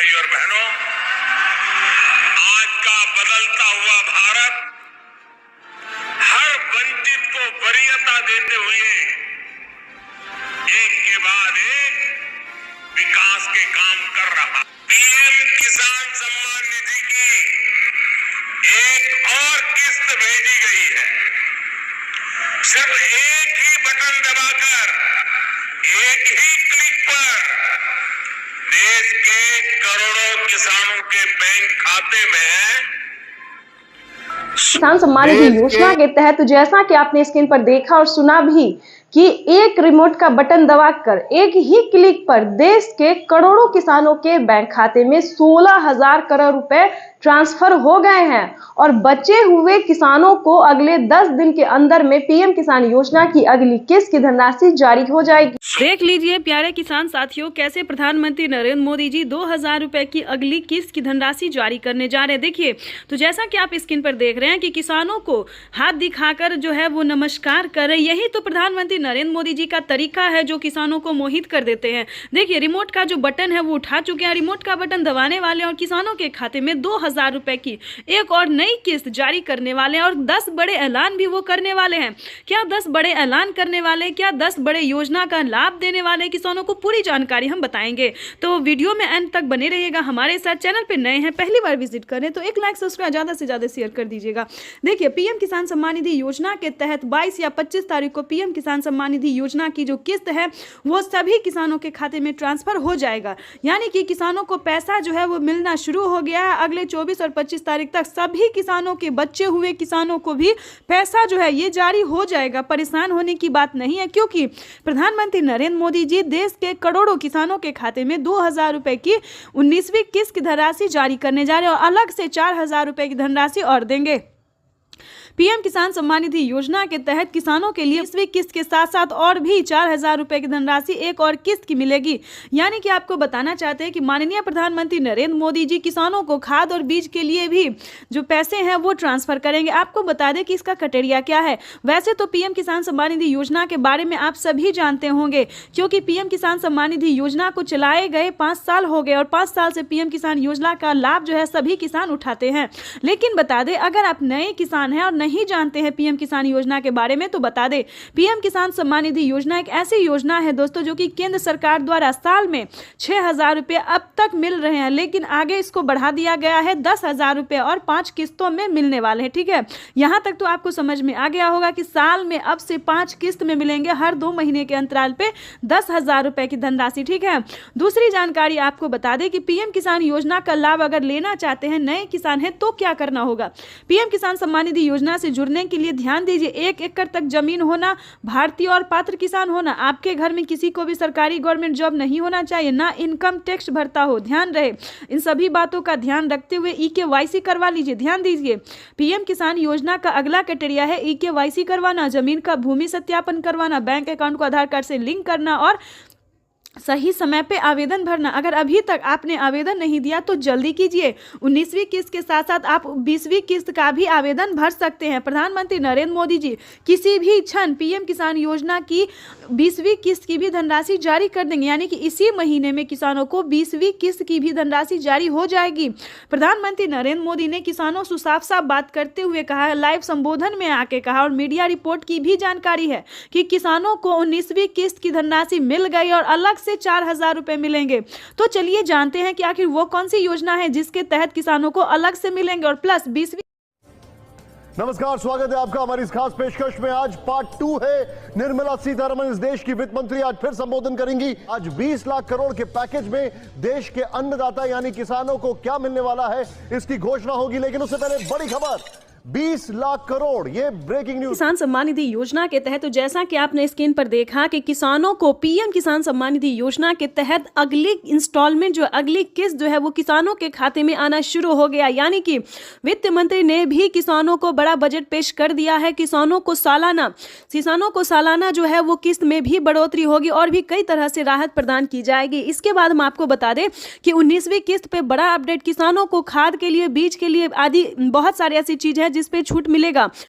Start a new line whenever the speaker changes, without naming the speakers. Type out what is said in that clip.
भाई और बहनों, आज का बदलता हुआ भारत हर वंचित को वरीयता देते हुए एक के बाद एक विकास के काम कर रहा। पीएम किसान सम्मान निधि की एक और किस्त भेजी गई है। सिर्फ एक ही बटन दबाकर, एक ही क्लिक पर देश के करोड़ों किसानों के बैंक खाते में
किसान सम्मान निधि योजना के तहत जैसा कि आपने स्क्रीन पर देखा और सुना भी कि एक रिमोट का बटन दबाकर एक ही क्लिक पर देश के करोड़ों किसानों के बैंक खाते में 16,000 करोड़ रुपए ट्रांसफर हो गए हैं और बचे हुए किसानों को अगले 10 दिन के अंदर में पीएम किसान योजना की अगली किस्त की धनराशि जारी हो जाएगी।
देख लीजिए प्यारे किसान साथियों, कैसे प्रधानमंत्री नरेंद्र मोदी जी 2,000 रुपए की अगली किस्त की धनराशि जारी करने जा रहे हैं। देखिए, तो जैसा कि आप स्क्रीन पर देख रहे हैं कि किसानों को हाथ दिखाकर जो है वो नमस्कार कर रहे, यही तो प्रधानमंत्री नरेंद्र मोदी जी का तरीका है जो किसानों को मोहित कर देते हैं। देखिए, रिमोट का जो बटन है वो उठा चुके हैं, रिमोट का बटन दबाने वाले और किसानों के खाते में 2,000 रुपए की एक और नई किस्त जारी करने वाले हैं और 10 बड़े ऐलान भी वो करने वाले हैं। क्या 10 बड़े ऐलान करने वाले हैं, क्या 10 बड़े योजना का लाभ देने वाले किसानों को, पूरी जानकारी हम बताएंगे। तो वीडियो में अंत तक बने रहिएगा हमारे साथ। चैनल पे नए हैं, पहली बार विजिट करें तो एक लाइक सब्सक्राइब ज्यादा से ज्यादा शेयर कर दीजिएगा। देखिए, पीएम किसान सम्मान निधि योजना के तहत 22 या 25 तारीख को पीएम किसान सम्मान निधि योजना की जो किस्त है वो सभी किसानों के खाते में ट्रांसफर हो जाएगा। यानी कि किसानों को पैसा जो है वो मिलना शुरू हो गया है। अगले 24 और 25 तारीख तक सभी किसानों के बचे हुए किसानों को भी पैसा जो है ये जारी हो जाएगा। परेशान होने की बात नहीं है, क्योंकि प्रधानमंत्री नरेंद्र मोदी जी देश के करोड़ों किसानों के खाते में 2,000 रुपए की 19वीं किस्त की धनराशि जारी करने जा रहे हैं और अलग से 4,000 रुपए की धनराशि और देंगे। पीएम किसान सम्मान निधि योजना के तहत किसानों के लिए 20वीं किस्त के साथ साथ और भी 4,000 रुपए की धनराशि एक और किस्त की मिलेगी। यानी कि आपको बताना चाहते हैं कि माननीय प्रधानमंत्री नरेंद्र मोदी जी किसानों को खाद और बीज के लिए भी जो पैसे हैं वो ट्रांसफर करेंगे। आपको बता दें कि इसका क्राइटेरिया क्या है। वैसे तो पीएम किसान सम्मान निधि योजना के बारे में आप सभी जानते होंगे, क्योंकि पीएम किसान सम्मान निधि योजना को चलाए गए 5 साल हो गए और 5 साल से पीएम किसान योजना का लाभ जो है सभी किसान उठाते हैं। लेकिन बता दें, अगर आप नए किसान हैं और नहीं जानते हैं पीएम किसान योजना के बारे में तो बता दें, पीएम किसान सम्मान निधि योजना एक ऐसी योजना है दोस्तों जो कि केंद्र सरकार द्वारा साल में 6,000 रुपए अब तक मिल रहे हैं, लेकिन आगे इसको बढ़ा दिया गया है 10,000 रुपए और 5 किस्तों में मिलने वाले हैं। ठीक है, यहां तक तो आपको समझ में आ गया होगा कि साल में अब से 5 किस्त में मिलेंगे, हर 2 महीने के अंतराल पे 10,000 रुपए की धनराशि। ठीक है, दूसरी जानकारी आपको बता दें कि पीएम किसान योजना का लाभ अगर लेना चाहते हैं, नए किसान हैं, तो क्या करना होगा। पीएम किसान सम्मान निधि योजना से जुड़ने के लिए ध्यान दीजिए, 1 एकड़ तक जमीन होना, भारतीय और पात्र किसान होना, आपके घर में किसी को भी सरकारी गवर्नमेंट जॉब नहीं होना चाहिए, ना इनकम टैक्स भरता हो। ध्यान रहे, इन सभी बातों का ध्यान रखते हुए EKYC करवा लीजिए। ध्यान दीजिए, पीएम किसान योजना का अगला क्राइटेरिया है EKYC करवाना, जमीन का भूमि सत्यापन करवाना, बैंक अकाउंट को आधार कार्ड से लिंक करना और सही समय पे आवेदन भरना। अगर अभी तक आपने आवेदन नहीं दिया तो जल्दी कीजिए। 19वीं किस्त के साथ साथ आप 20वीं किस्त का भी आवेदन भर सकते हैं। प्रधानमंत्री नरेंद्र मोदी जी किसी भी क्षण पीएम किसान योजना की 20वीं किस्त की भी धनराशि जारी कर देंगे, यानी कि इसी महीने में किसानों को 20वीं किस्त की भी धनराशि जारी हो जाएगी। प्रधानमंत्री नरेंद्र मोदी ने किसानों से साफ साफ बात करते हुए कहा, लाइव संबोधन में आके कहा और मीडिया रिपोर्ट की भी जानकारी है कि किसानों को 19वीं किस्त की धनराशि मिल गई और अलग से 4,000 रुपए मिलेंगे। तो चलिए जानते हैं कि आखिर वो कौन सी योजना है जिसके तहत किसानों को अलग से मिलेंगे और प्लस 20वीं।
नमस्कार, स्वागत है आपका हमारी इस खास पेशकश में। आज पार्ट 2 है। निर्मला सीतारमण इस देश की वित्त मंत्री आज फिर संबोधन करेंगी। आज 20 लाख करोड़ के पैकेज में देश के अन्नदाता यानी किसानों को क्या मिलने वाला है इसकी घोषणा होगी। लेकिन उससे पहले बड़ी खबर, 20 लाख करोड़, ये ब्रेकिंग न्यूज।
किसान सम्मान निधि योजना के तहत तो जैसा कि आपने स्क्रीन पर देखा कि किसानों को पीएम किसान सम्मान निधि योजना के तहत अगली इंस्टॉलमेंट जो अगली किस्त जो है वो किसानों के खाते में आना शुरू हो गया। यानी कि वित्त मंत्री ने भी किसानों को बड़ा बजट पेश कर दिया है। किसानों को सालाना जो है वो किस्त में भी बढ़ोतरी होगी और भी कई तरह से राहत प्रदान की जाएगी। इसके बाद हम आपको बता दें कि 19वीं किस्त पे बड़ा अपडेट, किसानों को खाद के लिए, बीज के लिए आदि बहुत सारी ऐसी चीजें हैं जिस पे छूट मिलेगा।